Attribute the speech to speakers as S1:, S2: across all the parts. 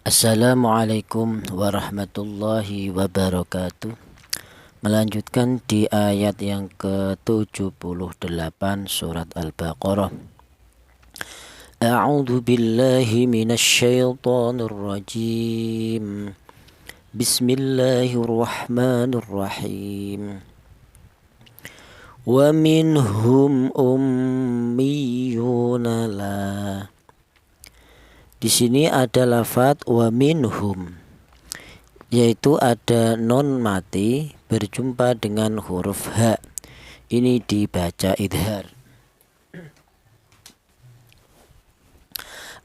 S1: Assalamualaikum warahmatullahi wabarakatuh. Melanjutkan di ayat yang ke-78 surat Al-Baqarah. A'udzu billahi minasyaitonir rajim. Bismillahirrahmanirrahim. Wa minhum ummiyuna la. Di sini ada lafadz wa minhum, yaitu ada non mati berjumpa dengan huruf ha. Ini dibaca idhar.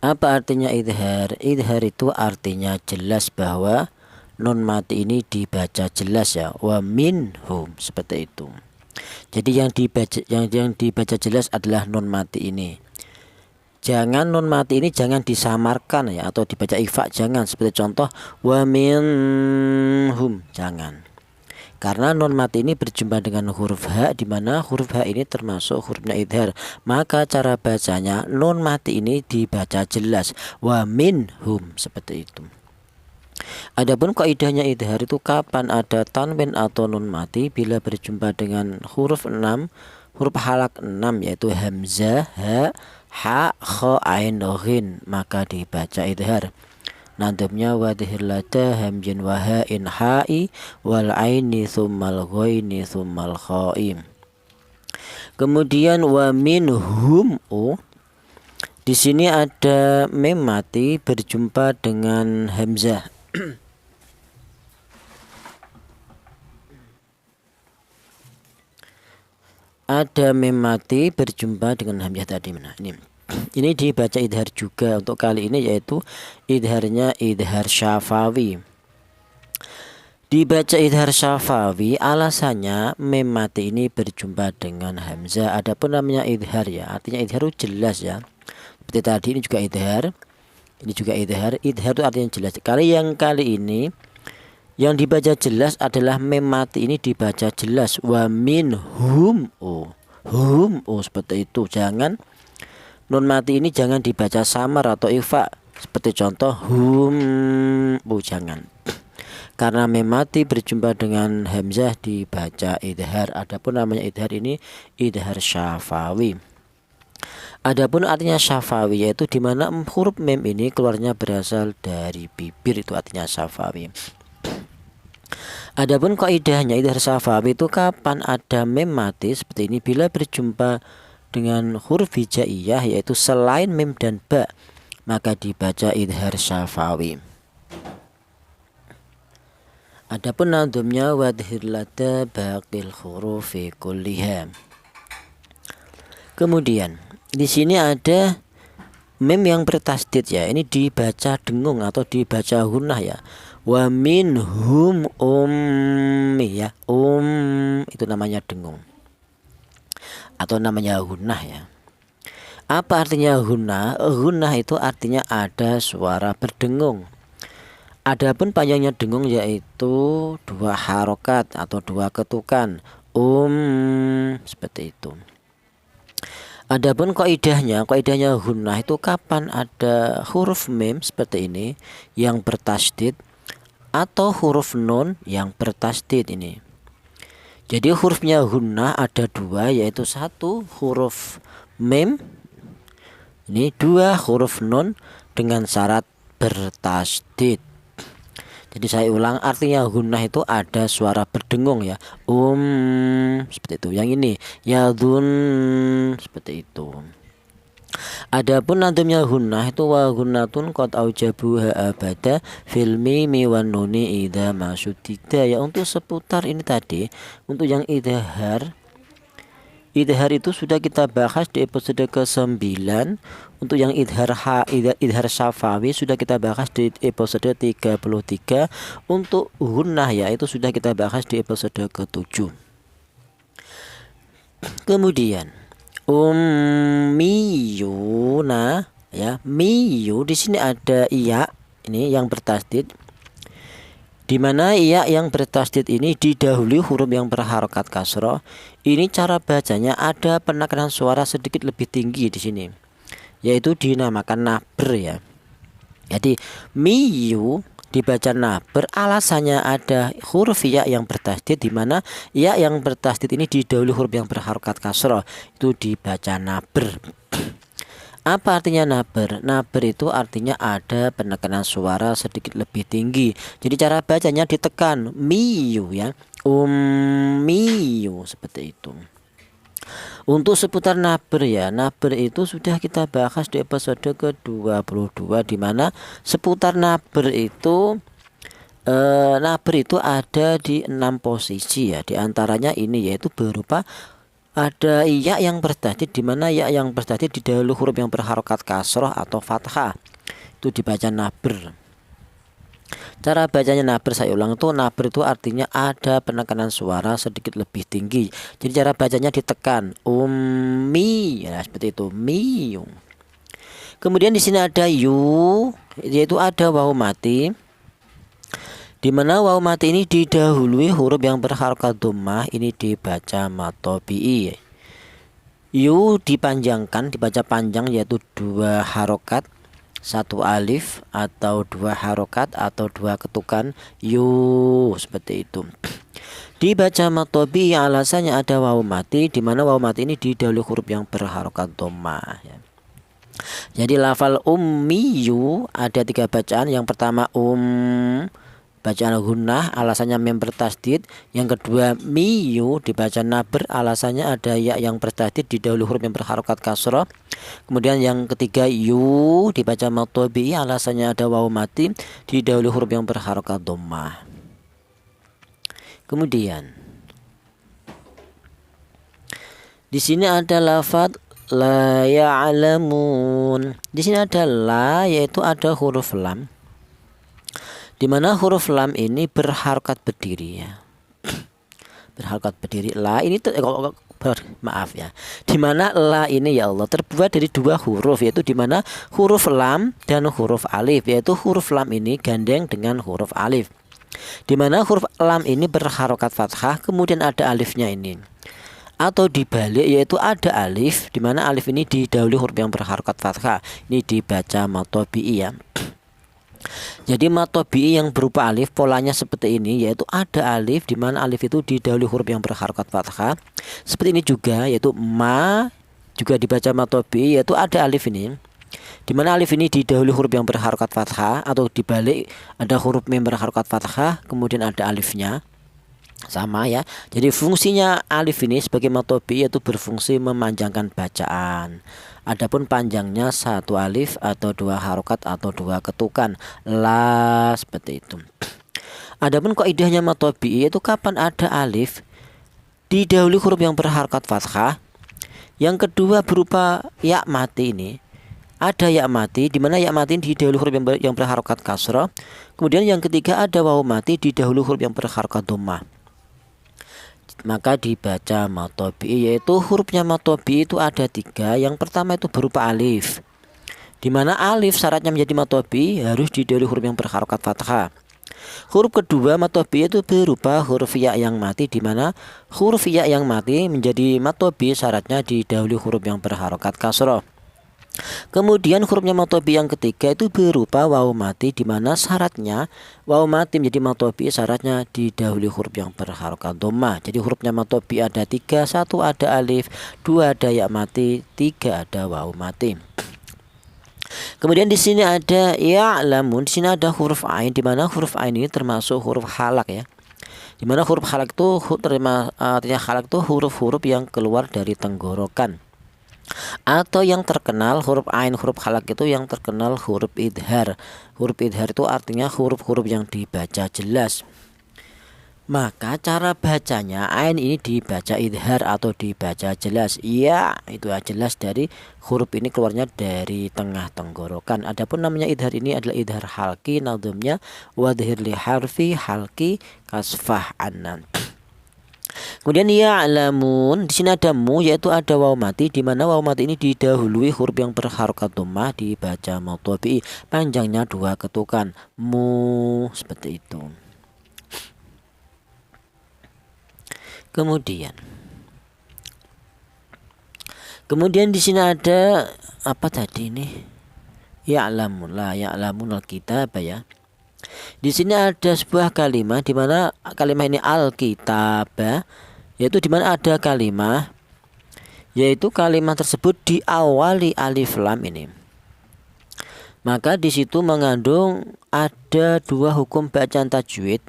S1: Apa artinya idhar? Idhar itu artinya jelas bahwa non mati ini dibaca jelas ya. Wa minhum, seperti itu. Jadi yang dibaca jelas adalah non mati ini. Jangan non mati ini jangan disamarkan ya, atau dibaca ifa, jangan. Seperti contoh wa minhum, jangan. Karena non mati ini berjumpa dengan huruf ha, di mana huruf ha ini termasuk hurufnya idhar. Maka cara bacanya non mati ini dibaca jelas, wa minhum, seperti itu. Adapun kaidahnya idhar itu kapan ada tanwin atau nun mati bila berjumpa dengan huruf 6, huruf halak 6, yaitu hamzah, ha, ha, kha, ain, ghin, maka dibaca idhar. Nadamnya wadhir lada hamjin wahain ha'i wal aini thummal ghaini thummal khaim. Kemudian wa minhum di sini ada mim mati berjumpa dengan hamzah. Ada mim mati berjumpa dengan hamzah tadi. Nah, ini dibaca idhar juga untuk kali ini, yaitu idharnya idhar syafawi. Dibaca idhar syafawi alasannya mim mati ini berjumpa dengan hamzah. Adapun namanya idhar ya, artinya idhar itu jelas ya. Seperti tadi ini juga idhar. Ini juga idhar. Idhar itu artinya jelas. Kali ini yang dibaca jelas adalah mim mati ini dibaca jelas. Wa minhum hum seperti itu. Jangan nun mati ini jangan dibaca samar atau ifa. Seperti contoh hum, jangan. Karena mim mati berjumpa dengan hamzah dibaca idhar. Adapun namanya idhar ini idhar syafawi. Adapun artinya syafawi yaitu di mana huruf mim ini keluarnya berasal dari bibir, itu artinya syafawi. Adapun kaidahnya idhar syafawi itu kapan ada mim mati seperti ini bila berjumpa dengan huruf hijaiyah yaitu selain mim dan ba, maka dibaca idhar syafawi. Adapun nadumnya wadhir lada baqil hurufi kulliha. Kemudian di sini ada mim yang bertasdid ya, ini dibaca dengung atau dibaca gunnah ya. Wa minhum ummi ya, itu namanya dengung atau namanya gunnah ya. Apa artinya gunnah? Gunnah itu artinya ada suara berdengung. Adapun panjangnya dengung yaitu 2 harokat atau 2 ketukan. Seperti itu. Adapun kaidahnya gunnah itu kapan ada huruf mim seperti ini yang bertasdid atau huruf nun yang bertasdid ini. Jadi hurufnya gunnah ada 2, yaitu 1 huruf mim, ini 2 huruf nun dengan syarat bertasdid. Jadi saya ulang, artinya gunnah itu ada suara berdengung ya. Seperti itu. Yang ini yadun, seperti itu. Adapun nadumnya gunnah itu wa gunnatun qad aujabuha abada fil mimi wan nuni idza masyuddida ya. Untuk seputar ini tadi, untuk yang idhar itu sudah kita bahas di episode ke-9. Untuk yang idhar syafawi sudah kita bahas di episode 33. Untuk gunnah ya, itu sudah kita bahas di episode ke-7. Kemudian ummiyuna ya, miyu di sini ada iya ini yang bertasdid, di mana iya yang bertasdid ini didahului huruf yang berharokat kasroh. Ini cara bacanya ada penekanan suara sedikit lebih tinggi di sini, yaitu dinamakan nabr ya. Jadi miyu dibaca naber, alasannya ada huruf ya yang bertasdid, di mana ya yang bertasdid ini didahului huruf yang berharokat kasroh, itu dibaca naber. Apa artinya naber? Naber itu artinya ada penekanan suara sedikit lebih tinggi. Jadi cara bacanya ditekan miyu ya, miyu seperti itu. Untuk seputar naber ya, naber itu sudah kita bahas di episode ke-22, di mana seputar naber itu ada di 6 posisi ya. Di antaranya ini yaitu berupa ada ya yang bertasdid, di mana ya yang bertasdid didahului huruf yang berharokat kasroh atau fathah, itu dibaca naber. Cara bacanya naber, saya ulang, itu naber itu artinya ada penekanan suara sedikit lebih tinggi. Jadi cara bacanya ditekan ummi ya, seperti itu, mi. Kemudian di sini ada yu, yaitu ada wawu mati, di mana wawu mati ini didahului huruf yang berharokat dhammah, ini dibaca matobi'i. Yu dipanjangkan, dibaca panjang, yaitu 2 harokat, 1 alif atau 2 harokat atau 2 ketukan, yu, seperti itu. Dibaca matobi, alasannya ada wawu mati, di mana wawu mati ini didahului huruf yang berharokat dhammah ya. Jadi lafal ummiyu ada 3 bacaan. Yang pertama bacaan gunnah, alasannya mem bertasdid. Yang kedua miyu dibaca naber, alasannya ada ya yang bertasdid didahului huruf yang berharokat kasroh. Kemudian yang ketiga yu dibaca matobi, alasannya ada wawu mati didahului huruf yang berharokat dhammah. Kemudian di sini ada lafaz la ya'lamun. Di sini ada la, yaitu ada huruf lam, di mana huruf lam ini berharokat berdiri ya. Berharokat berdiri. La ini maaf ya. Di mana la ini ya Allah terbuat dari 2 huruf, yaitu di mana huruf lam dan huruf alif, yaitu huruf lam ini gandeng dengan huruf alif. Di mana huruf lam ini berharokat fathah, kemudian ada alifnya ini. Atau dibalik, yaitu ada alif, di mana alif ini didahului huruf yang berharokat fathah, ini dibaca matobi'i ya. Jadi matobi'i yang berupa alif polanya seperti ini, yaitu ada alif, di mana alif itu didahului huruf yang berharokat fathah. Seperti ini juga, yaitu ma juga dibaca matobi'i, yaitu ada alif ini, di mana alif ini didahului huruf yang berharokat fathah, atau dibalik ada huruf mim berharokat fathah kemudian ada alifnya. Sama ya. Jadi fungsinya alif ini sebagai matobi yaitu berfungsi memanjangkan bacaan. Adapun panjangnya 1 alif atau 2 harokat atau 2 ketukan, la, seperti itu. Adapun kaidahnya matobi yaitu kapan ada alif didahului huruf yang berharokat fathah, yang kedua berupa ya mati ini. Ada ya mati, di mana ya mati didahului huruf yang berharokat kasroh. Kemudian yang ketiga ada wawu mati didahului huruf yang berharokat dhammah. Maka dibaca matobi, yaitu hurufnya matobi itu ada 3. Yang pertama itu berupa alif, di mana alif syaratnya menjadi matobi harus didahului huruf yang berharokat fathah. Huruf kedua matobi itu berupa huruf ya yang mati, di mana huruf ya yang mati menjadi matobi syaratnya didahului huruf yang berharokat kasroh. Kemudian hurufnya matobi yang ketiga itu berupa wawu mati, di mana syaratnya wawu mati menjadi matobi syaratnya didahului huruf yang berharokat dhammah. Jadi hurufnya matobi ada 3, 1 ada alif, 2 ada ya mati, 3 ada wawu mati. Kemudian di sini ada ya'lamun, di sini ada huruf ain, di mana huruf ain ini termasuk huruf halak ya. Di mana huruf halak itu artinya halak itu huruf-huruf yang keluar dari tenggorokan. Atau yang terkenal huruf ain, huruf halak itu yang terkenal huruf idhar. Huruf idhar itu artinya huruf-huruf yang dibaca jelas. Maka cara bacanya ain ini dibaca idhar atau dibaca jelas. Iya, itu jelas dari huruf ini keluarnya dari tengah tenggorokan. Adapun namanya idhar ini adalah idhar halki, nadhumnya wadhir li harfi halki kasfah anan. Kemudian ya'lamun, di sini ada mu, yaitu ada wawu mati, di mana wawu mati ini didahului huruf yang berharokat dhammah, dibaca matobi, panjangnya 2 ketukan, mu, seperti itu. Kemudian di sini ada apa tadi ini? ya'lamun, la ya'lamun al-kitab ya. Di sini ada sebuah kalimat di mana kalimat ini al-kitab, yaitu di mana ada kalimat, yaitu kalimat tersebut diawali alif lam ini. Maka di situ mengandung ada dua hukum bacaan tajwid.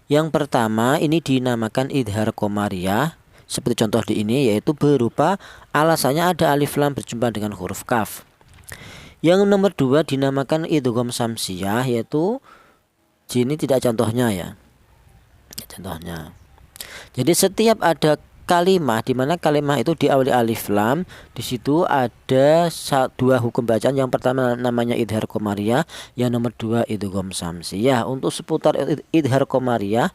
S1: Yang pertama ini dinamakan idhar qamariyah, seperti contoh di ini, yaitu berupa alasannya ada alif lam berjumpa dengan huruf kaf. Yang nomor dua dinamakan idgham samsiyah, yaitu sini tidak contohnya ya. Contohnya. Jadi setiap ada kalimat di mana kalimat itu diawali alif lam, di situ ada dua hukum bacaan. Yang pertama namanya idhar qamariyah, yang nomor dua idgham samsiyah. Untuk seputar idhar qamariyah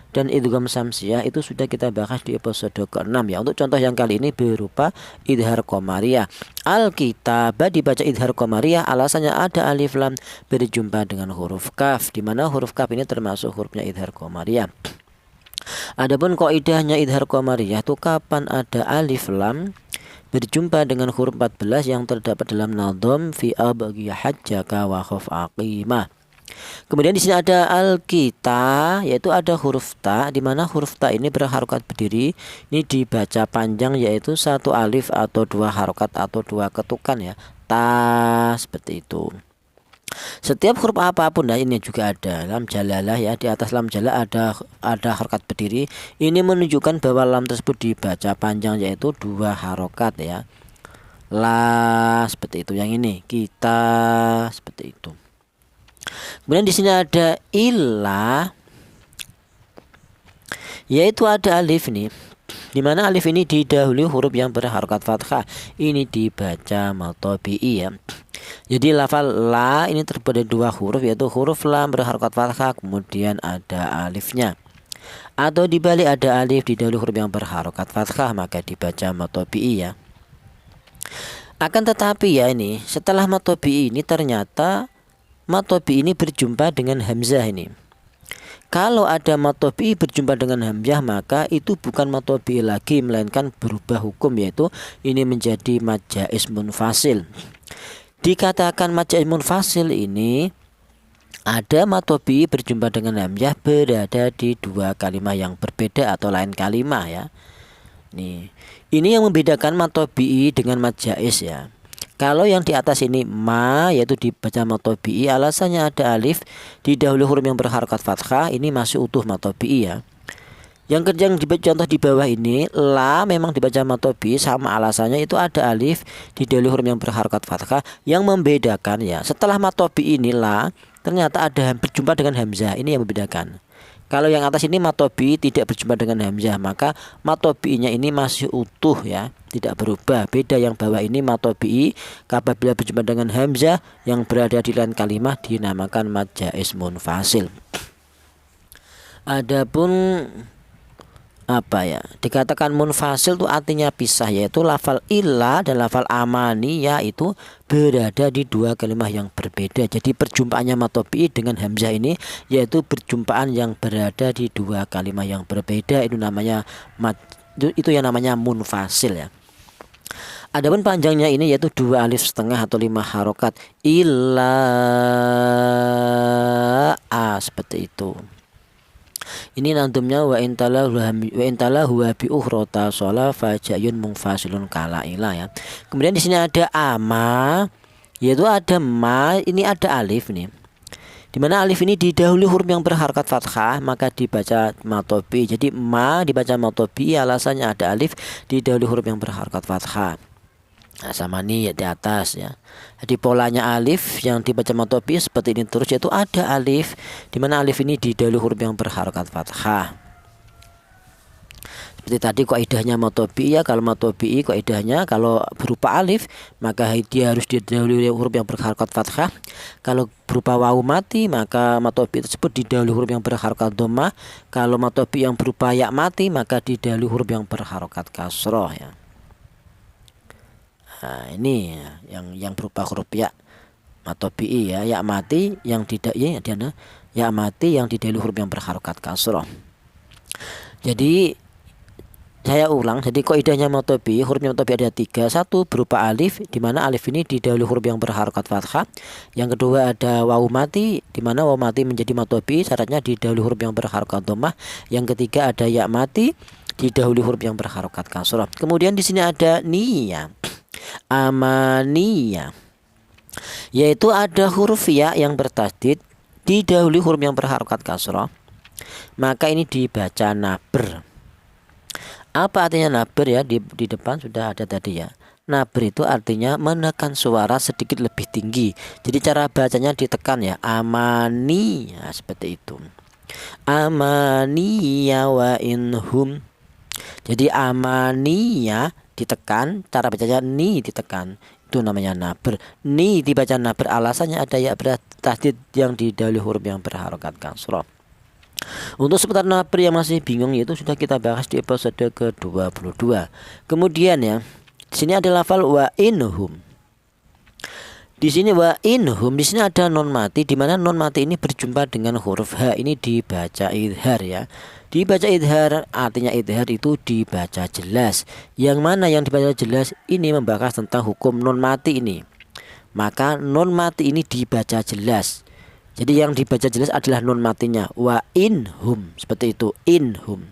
S1: dan idgham samsiyah itu sudah kita bahas di episode ke-6 ya. Untuk contoh yang kali ini berupa idhar qamariyah. Al-kitab dibaca idhar qamariyah, alasannya ada alif lam berjumpa dengan huruf kaf, di mana huruf kaf ini termasuk hurufnya idhar qamariyah. Adapun kaidahnya idhar qamariyah itu kapan ada alif lam berjumpa dengan huruf 14 yang terdapat dalam nadham fi abghi hajjaka wa khaf aqimah. Kemudian di sini ada al-kita, yaitu ada huruf ta, di mana huruf ta ini berharokat berdiri. Ini dibaca panjang, yaitu satu alif atau dua harokat atau dua ketukan ya. Ta, seperti itu. Setiap huruf apapun, nah ini juga ada lam jalalah ya, di atas lam jalalah ada harokat berdiri. Ini menunjukkan bahwa lam tersebut dibaca panjang, yaitu dua harokat ya. La, seperti itu. Yang ini kita, seperti itu. Kemudian di sini ada ilah, yaitu ada alif nih, di mana alif ini didahului huruf yang berharokat fathah. Ini dibaca matobi'i ya. Jadi lafal la ini terbuat dari dua huruf, yaitu huruf lam berharokat fathah, kemudian ada alifnya. Atau dibalik, ada alif didahului huruf yang berharokat fathah, maka dibaca matobi'i ya. Akan tetapi ya, ini setelah matobi'i ini ternyata matobi ini berjumpa dengan hamzah ini. Kalau ada matobi berjumpa dengan hamzah, maka itu bukan matobi lagi, melainkan berubah hukum, yaitu ini menjadi mad jaiz munfasil. Dikatakan mad jaiz munfasil ini ada matobi berjumpa dengan hamzah berada di dua kalimat yang berbeda atau lain kalimat ya. Ini yang membedakan matobi dengan mad jaiz ya. Kalau yang di atas ini ma, yaitu dibaca matobi'i, alasannya ada alif didahului huruf yang berharokat fathah, ini masih utuh matobi'i ya. Yang contoh di bawah ini la memang dibaca matobi'i, sama alasannya itu ada alif didahului huruf yang berharokat fathah. Yang membedakan ya, setelah matobi'i ini la ternyata ada berjumpa dengan hamzah, ini yang membedakan. Kalau yang atas ini matobi tidak berjumpa dengan hamzah, maka matobi'inya ini masih utuh ya, tidak berubah. Beda yang bawah ini matobi'i apabila berjumpa dengan hamzah yang berada di lain kalimat dinamakan mad jaiz munfasil. Adapun apa ya, dikatakan munfasil itu artinya pisah, yaitu lafal illa dan lafal amaniyah itu berada di dua kalimat yang berbeda. Jadi perjumpaannya matobi'i dengan hamzah ini yaitu perjumpaan yang berada di dua kalimat yang berbeda, itu namanya itu yang namanya munfasil ya. Adapun panjangnya ini yaitu 2 alif setengah atau 5 harokat, illa a, seperti itu. Ini nantumnya wa intala huwa bi ukhrata shala fajayun munfasilun kala ila ya. Kemudian di sini ada ama, yaitu ada ma, ini ada alif nih. Di mana alif ini didahului huruf yang berharokat fathah, maka dibaca matobi. Jadi ma dibaca matobi, alasannya ada alif didahului huruf yang berharokat fathah. Nah, sama nih ya di atas ya. Jadi polanya alif yang dibaca matobi seperti ini terus, yaitu ada alif di mana alif ini didahului huruf yang berharokat fathah. Seperti tadi kaidahnya matobi ya, kalau matobi kaidahnya kalau berupa alif maka dia harus didahului huruf yang berharokat fathah. Kalau berupa wawu mati maka matobi tersebut didahului huruf yang berharokat dhammah. Kalau matobi yang berupa ya mati maka didahului huruf yang berharokat kasroh ya. Nah, ini yang berupa huruf ya matobi ya, ya mati yang tidak ya mati yang didahului huruf yang berharokat kasroh. Jadi Saya ulang, jadi kaidahnya matobi, hurufnya matobi ada 3. Satu berupa alif, di mana alif ini didahului huruf yang berharokat fathah. Yang kedua ada wawu mati, di mana wawu mati menjadi matobi, syaratnya didahului huruf yang berharokat dhammah. Yang ketiga ada ya mati, didahului huruf yang berharokat kasrah. Kemudian di sini ada niya, amaniya, yaitu ada huruf ya yang bertasdid didahului huruf yang berharokat kasrah. Maka ini dibaca nabr. Apa artinya nabr ya? Di depan sudah ada tadi ya. Nabr itu artinya menekan suara sedikit lebih tinggi. Jadi cara bacanya ditekan ya. Amani, ya, seperti itu. Amaniya wa inhum. Jadi amaniya ditekan, cara bacanya ni ditekan. Itu namanya nabr. Ni dibaca nabr, alasannya ada ya bertasdid yang didahului huruf yang berharokat kasrah. Untuk seputar nabr yang masih bingung itu sudah kita bahas di episode ke-22. Kemudian ya, di sini ada lafal wa inhum. Di sini wa inhum, di sini ada non mati, di mana non mati ini berjumpa dengan huruf h, ini dibaca idhar ya. Dibaca idhar artinya idhar itu dibaca jelas. Yang mana yang dibaca jelas ini membahas tentang hukum non mati ini. Maka non mati ini dibaca jelas. Jadi yang dibaca jelas adalah non matinya, wa inhum, seperti itu, inhum.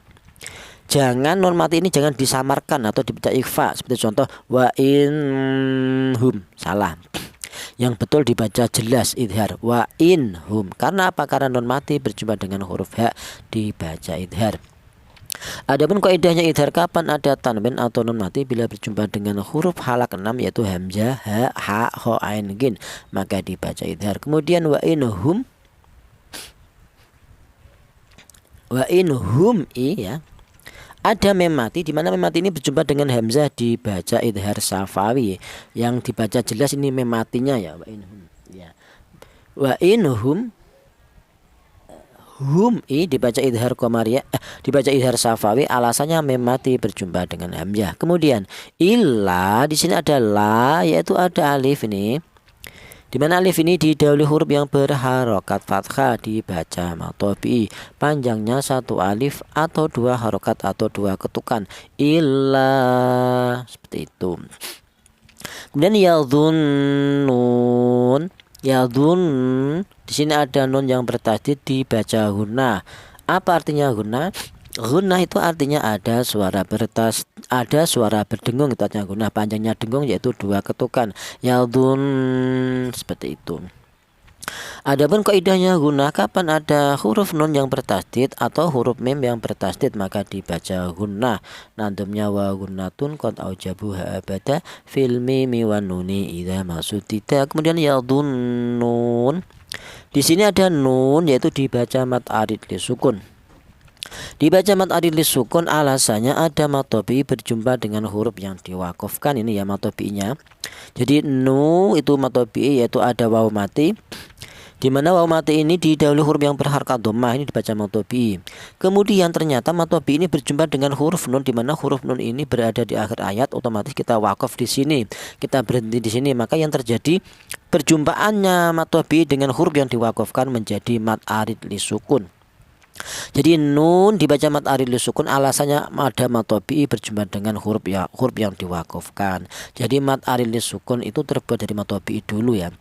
S1: Jangan non mati ini jangan disamarkan atau dibaca ikhfa, seperti contoh wa inhum, salah. Yang betul dibaca jelas idhar, wa inhum. Karena apa? Karena non mati berjumpa dengan huruf ha, dibaca idhar. Adapun kaidahnya idhar kapan ada tanwin atau nun mati bila berjumpa dengan huruf halak 6 yaitu hamzah, ha, kha, ain, gin, maka dibaca idhar. Kemudian wa inhum ya. Ada mem mati, di mana mem mati ini berjumpa dengan hamzah dibaca idhar safawi. Yang dibaca jelas ini mem matinya ya, wa inhum ya. Wa inhum hum dibaca idhar qamariyah, dibaca idhar safawi, alasannya mem mati berjumpa dengan hamzah. Kemudian illa, di sini ada la, yaitu ada alif ini. Di mana alif ini didahului huruf yang berharokat fathah, dibaca matobi. Panjangnya 1 alif atau 2 harokat atau 2 ketukan. Illa, seperti itu. Kemudian yadhunnun. Yadhun, di sini ada nun yang bertasdid dibaca gunnah. Apa artinya gunnah? Gunnah itu artinya ada suara berdengung, itu artinya gunnah. Panjangnya dengung yaitu 2 ketukan. Yadhun, seperti itu. Adapun kaidahnya gunnah, kapan ada huruf nun yang bertasdid atau huruf mim yang bertasdid maka dibaca gunnah. Nandumnya wa gunnatun qad aujabuha abada fil mimi wan nuni idza masudita. Kemudian yadhunnun. Di sini ada nun yaitu dibaca mad arid li sukun. Dibaca mad arid li sukun, alasannya ada matobi berjumpa dengan huruf yang diwakofkan, ini ya matobinya. Jadi nu itu matobi yaitu ada wawu mati, di mana wawu mati ini didahului huruf yang berharokat dhammah, ini dibaca matobi. Kemudian ternyata matobi ini berjumpa dengan huruf nun, di mana huruf nun ini berada di akhir ayat, otomatis kita wakaf di sini, kita berhenti di sini, maka yang terjadi perjumpaannya matobi dengan huruf yang diwakafkan menjadi mad arid li sukun. Jadi nun dibaca mad arid li sukun, alasannya ada matobi berjumpa dengan huruf yang diwakafkan. Jadi mad arid li sukun itu terbuat dari matobi dulu ya.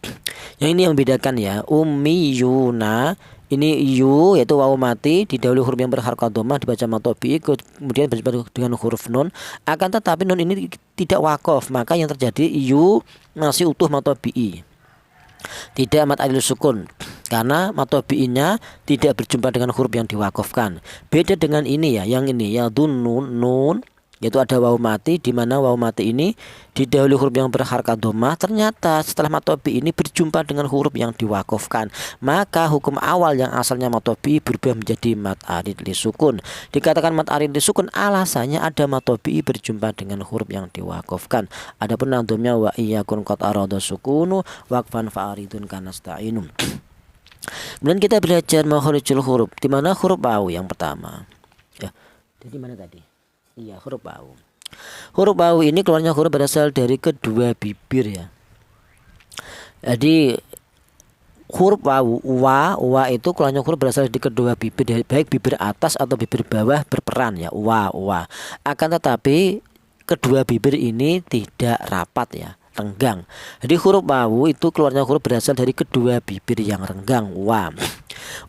S1: Yang ini yang membedakan ya, ummiyuna, ini yu yaitu wawu mati didahului huruf yang berharokat dhammah dibaca matobi, kemudian berjumpa dengan huruf nun. Akan tetapi nun ini tidak wakaf, maka yang terjadi yu masih utuh matobi, tidak mad arid li sukun, karena matobi'nya tidak berjumpa dengan huruf yang diwakafkan. Beda dengan ini ya, yang ini ya nun yaitu ada wawu mati, di mana wawu mati ini didahului huruf yang berharokat dhammah. Ternyata setelah matobi ini berjumpa dengan huruf yang diwakafkan, maka hukum awal yang asalnya matobi berubah menjadi mad arid li sukun. Dikatakan mad arid li sukun, alasannya ada matobi berjumpa dengan huruf yang diwakafkan. Adapun nandumnya wa iyakun qad arada sukunu waqfan fa'aridun kanasta'inum. Kemudian kita belajar makharijul huruf, di mana huruf wawu yang pertama. Ya, jadi mana tadi? Iya, huruf wawu. Huruf wawu ini keluarnya huruf berasal dari kedua bibir ya. Jadi huruf wawu, wa itu keluarnya huruf berasal dari kedua bibir, baik bibir atas atau bibir bawah berperan ya, wa. Akan tetapi kedua bibir ini tidak rapat ya, renggang. Jadi huruf wawu itu keluarnya huruf berasal dari kedua bibir yang renggang, wa.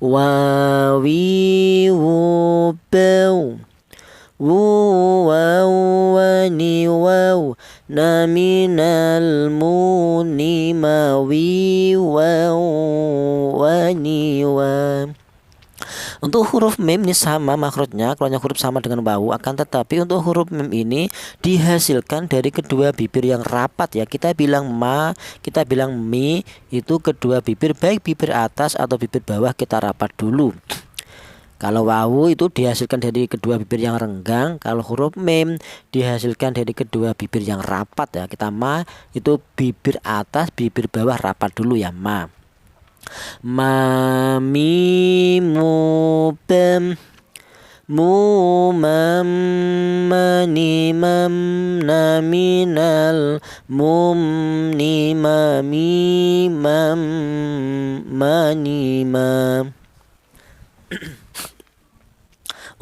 S1: Wawi wubau, waw wani waw, naminal muni mawi waw wani waw. Untuk huruf mim ini sama makhrajnya, keluarnya huruf sama dengan wawu, akan tetapi untuk huruf mim ini dihasilkan dari kedua bibir yang rapat ya. Kita bilang ma, kita bilang mi, itu kedua bibir baik bibir atas atau bibir bawah kita rapat dulu. Kalau wawu itu dihasilkan dari kedua bibir yang renggang, kalau huruf mim dihasilkan dari kedua bibir yang rapat ya. Kita ma itu bibir atas, bibir bawah rapat dulu ya, ma. Ma mi mu bam, mu mam mani mam, na minal mum ni ma mi mam mani mam.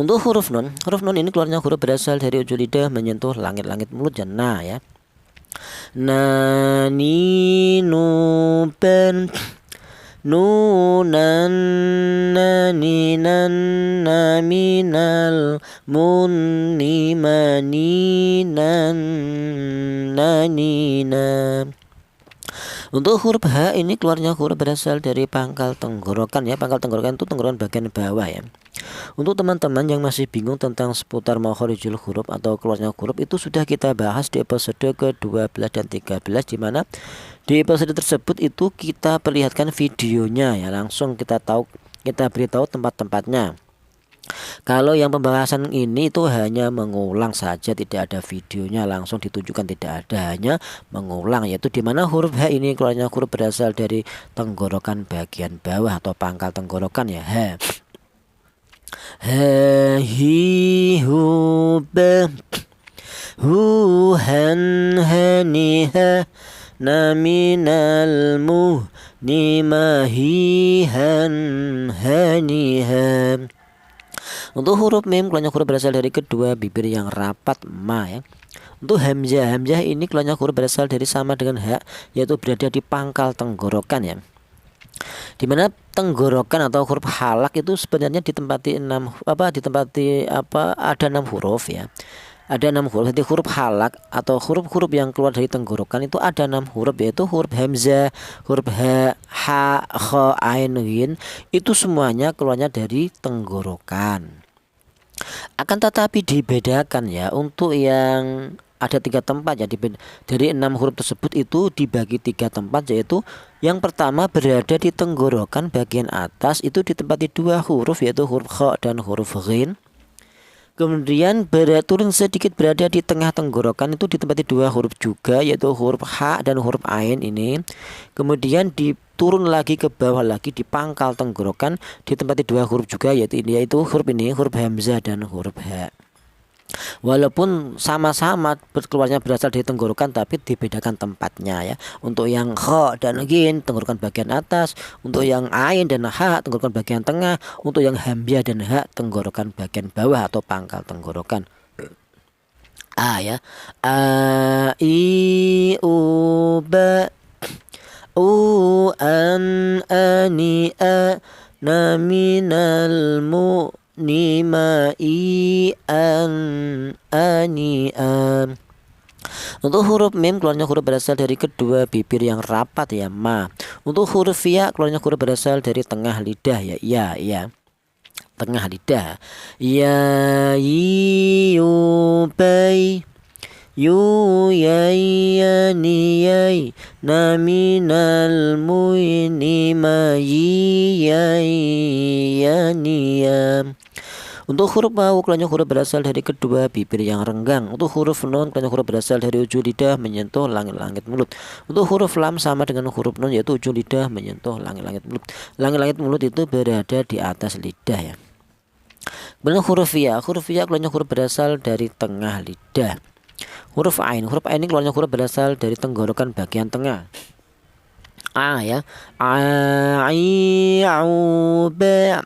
S1: Untuk huruf nun ini keluarnya huruf berasal dari ujung lidah menyentuh langit-langit mulut dan na ya. Na ni nu ben, nunan nani nan, na minal mun ni mani nan, nani na. Untuk huruf H ini keluarnya huruf berasal dari pangkal tenggorokan ya. Pangkal tenggorokan itu tenggorokan bagian bawah ya. Untuk teman-teman yang masih bingung tentang seputar makharijul huruf atau keluarnya huruf, itu sudah kita bahas di episode ke-12 dan 13, di mana di episode tersebut itu kita perlihatkan videonya ya, langsung kita beritahu tempat-tempatnya. Kalau yang pembahasan ini itu hanya mengulang saja, tidak ada videonya langsung ditunjukkan, tidak ada, hanya mengulang, yaitu di mana huruf H ini keluarnya huruf berasal dari tenggorokan bagian bawah atau pangkal tenggorokan ya, H. Ha hi hu ba, hu han hani ha, na minal mu ni ma hi han hani ha. Untuk huruf mim keluarnya huruf berasal dari kedua bibir yang rapat, ma ya. Untuk hamzah ini keluarnya huruf berasal dari sama dengan ha, yaitu berada di pangkal tenggorokan ya. Dimana tenggorokan atau huruf halak itu sebenarnya ditempati ada 6 huruf ya. Ada 6 huruf. Jadi huruf halak atau huruf-huruf yang keluar dari tenggorokan itu ada 6 huruf, yaitu huruf hamzah, huruf ha, kha, ain, ghin. Itu semuanya keluarnya dari tenggorokan. Akan tetapi dibedakan ya, untuk yang ada 3 tempat ya, dari 6 huruf tersebut itu dibagi 3 tempat, yaitu yang pertama berada di tenggorokan bagian atas itu ditempati 2 huruf, yaitu huruf kha dan huruf ghin. Kemudian turun sedikit berada di tengah tenggorokan itu ditempati 2 huruf juga, yaitu huruf ha dan huruf ain ini. Kemudian turun lagi ke bawah lagi di pangkal tenggorokan ditempati 2 huruf juga, yaitu huruf ini, huruf hamzah dan huruf ha. Walaupun sama-sama keluarnya berasal dari tenggorokan, tapi dibedakan tempatnya ya. Untuk yang kha dan ghin tenggorokan bagian atas, untuk yang ain dan ha tenggorokan bagian tengah, untuk yang hamzah dan ha tenggorokan bagian bawah atau pangkal tenggorokan. A ya, a i u ba, u an ani a, na minal mu ni ma i an ani an. Untuk huruf mim keluarnya huruf berasal dari kedua bibir yang rapat ya, ma. Untuk huruf ya keluarnya huruf berasal dari tengah lidah ya, ya. Tengah lidah. Ya yu bai, yu yai yani yai, na minal muini ma yi yai yani ya. Untuk huruf wawu keluarnya huruf berasal dari kedua bibir yang renggang. Untuk huruf nun keluarnya huruf berasal dari ujung lidah menyentuh langit-langit mulut. Untuk huruf lam sama dengan huruf nun, yaitu ujung lidah menyentuh langit-langit mulut. Langit-langit mulut itu berada di atas lidah ya. Kemudian huruf ya keluarnya huruf berasal dari tengah lidah. Huruf ain ini keluarnya huruf berasal dari tenggorokan bagian tengah. A ya. A I au ba.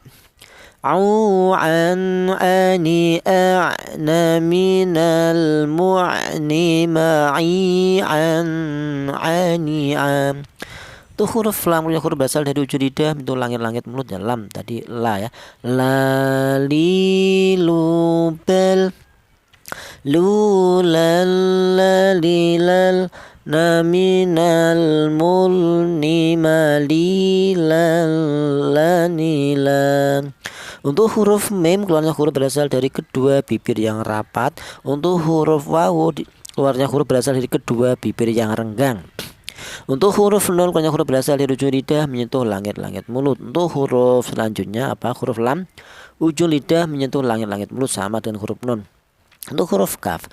S1: Au an ani a'na minal mu'ni ma'i an ani am. Itu huruf lam, huruf berasal dari ujung lidah, itu langit-langit mulut ya. Lam tadi la ya. La li lu bel lu lal la li lal na minal mulni mali lal la ni la. Untuk huruf mim keluarnya huruf berasal dari kedua bibir yang rapat. Untuk huruf wawu keluarnya huruf berasal dari kedua bibir yang renggang. Untuk huruf nun keluarnya huruf berasal dari ujung lidah menyentuh langit-langit mulut. Untuk huruf selanjutnya apa? Huruf lam, ujung lidah menyentuh langit-langit mulut sama dengan huruf nun. Untuk huruf kaf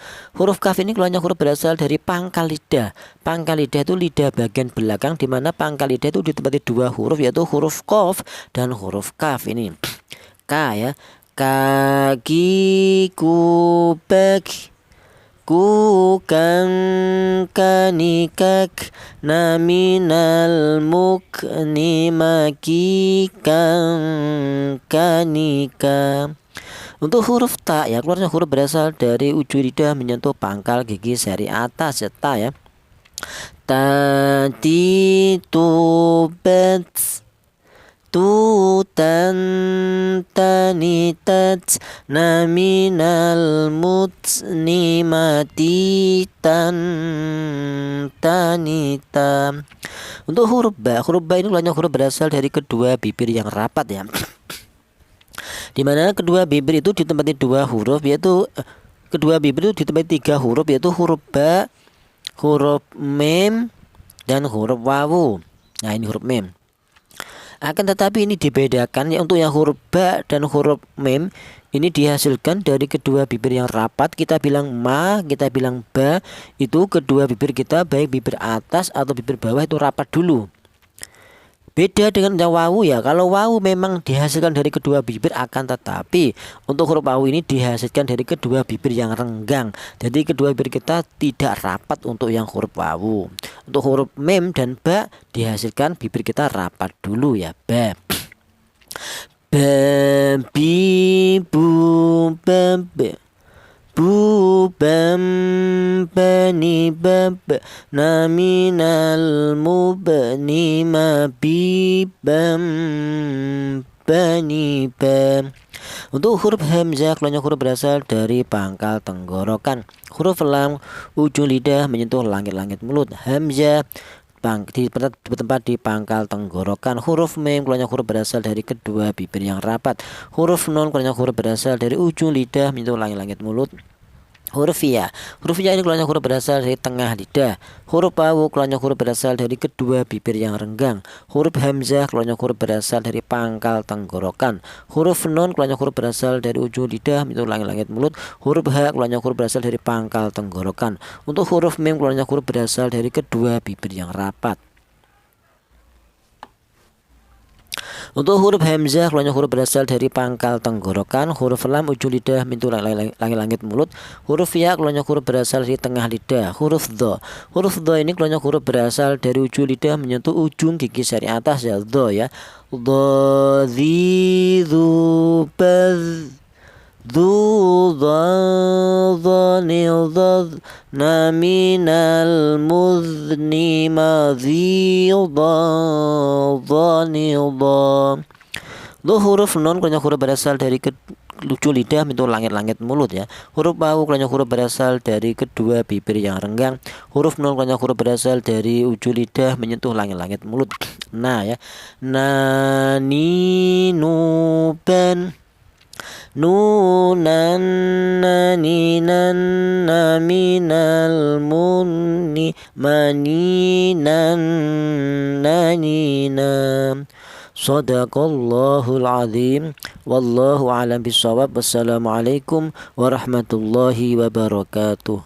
S1: ini keluarnya huruf berasal dari pangkal lidah. Pangkal lidah itu lidah bagian belakang, di mana pangkal lidah itu ditempati dua huruf, yaitu huruf qaf dan huruf kaf. Ini K ya. Kaki, kubek, kukan, kanikak, naminal mukni makikan kanika. Untuk huruf ta ya, keluarnya huruf berasal dari ujung lidah menyentuh pangkal gigi seri atas ya, ta ya. Tati, tubet, tutan, tanitat, naminal mutni matitan tanita. Untuk huruf ba ini keluarnya huruf berasal dari kedua bibir yang rapat ya, di mana kedua bibir itu ditempati dua huruf, yaitu kedua bibir itu ditempati tiga huruf, yaitu huruf ba, huruf mim, dan huruf wawu. Nah ini huruf mim. Akan tetapi ini dibedakan ya, untuk yang huruf ba dan huruf mim ini dihasilkan dari kedua bibir yang rapat. Kita bilang ma, kita bilang ba, itu kedua bibir kita baik bibir atas atau bibir bawah itu rapat dulu. Beda dengan yang wawu ya. Kalau wawu memang dihasilkan dari kedua bibir, akan tetapi untuk huruf wawu ini dihasilkan dari kedua bibir yang renggang. Jadi kedua bibir kita tidak rapat untuk yang huruf wawu. Untuk huruf mim dan ba dihasilkan bibir kita rapat dulu ya. Ba, babi, bu, babe, bu, bam, bani, bab, naminal mubni mabi, bam, bani, bam. Untuk huruf hamzah keluarnya huruf berasal dari pangkal tenggorokan. Huruf lam ujung lidah menyentuh langit-langit mulut. Hamzah bertempat di pangkal tenggorokan. Huruf mim keluarnya huruf berasal dari kedua bibir yang rapat. Huruf nun keluarnya huruf berasal dari ujung lidah menyentuh langit-langit mulut. Huruf ya ini keluarnya huruf berasal dari tengah lidah. Huruf wawu keluarnya huruf berasal dari kedua bibir yang renggang. Huruf hamzah keluarnya huruf berasal dari pangkal tenggorokan. Huruf nun keluarnya huruf berasal dari ujung lidah menyentuh langit-langit mulut. Huruf ha keluarnya huruf berasal dari pangkal tenggorokan. Untuk huruf mim keluarnya huruf berasal dari kedua bibir yang rapat. Untuk huruf hamzah keluarnya huruf berasal dari pangkal tenggorokan. Huruf lam ujung lidah menyentuh langit-langit mulut. Huruf ya keluarnya huruf berasal dari tengah lidah. Huruf dho ini keluarnya huruf berasal dari ujung lidah menyentuh ujung gigi seri atas ya, dho ya. Dho, dhi, dhu, baz, dhu, dhanil, dhad, naminal muzni madhi, dhanil, dhad. Untuk huruf nun keluarnya huruf berasal dari ujung lidah menyentuh langit-langit mulut ya. Huruf wawu keluarnya huruf berasal dari kedua bibir yang renggang. Huruf nun keluarnya huruf berasal dari ujung lidah menyentuh langit-langit mulut. Nah ya. Nani, nuban, nunan, naninan, naminal munni maninan, naninam. Shadaqallahul azim. Wallahu a'lam bishawab. Wassalamualaikum warahmatullahi wabarakatuh.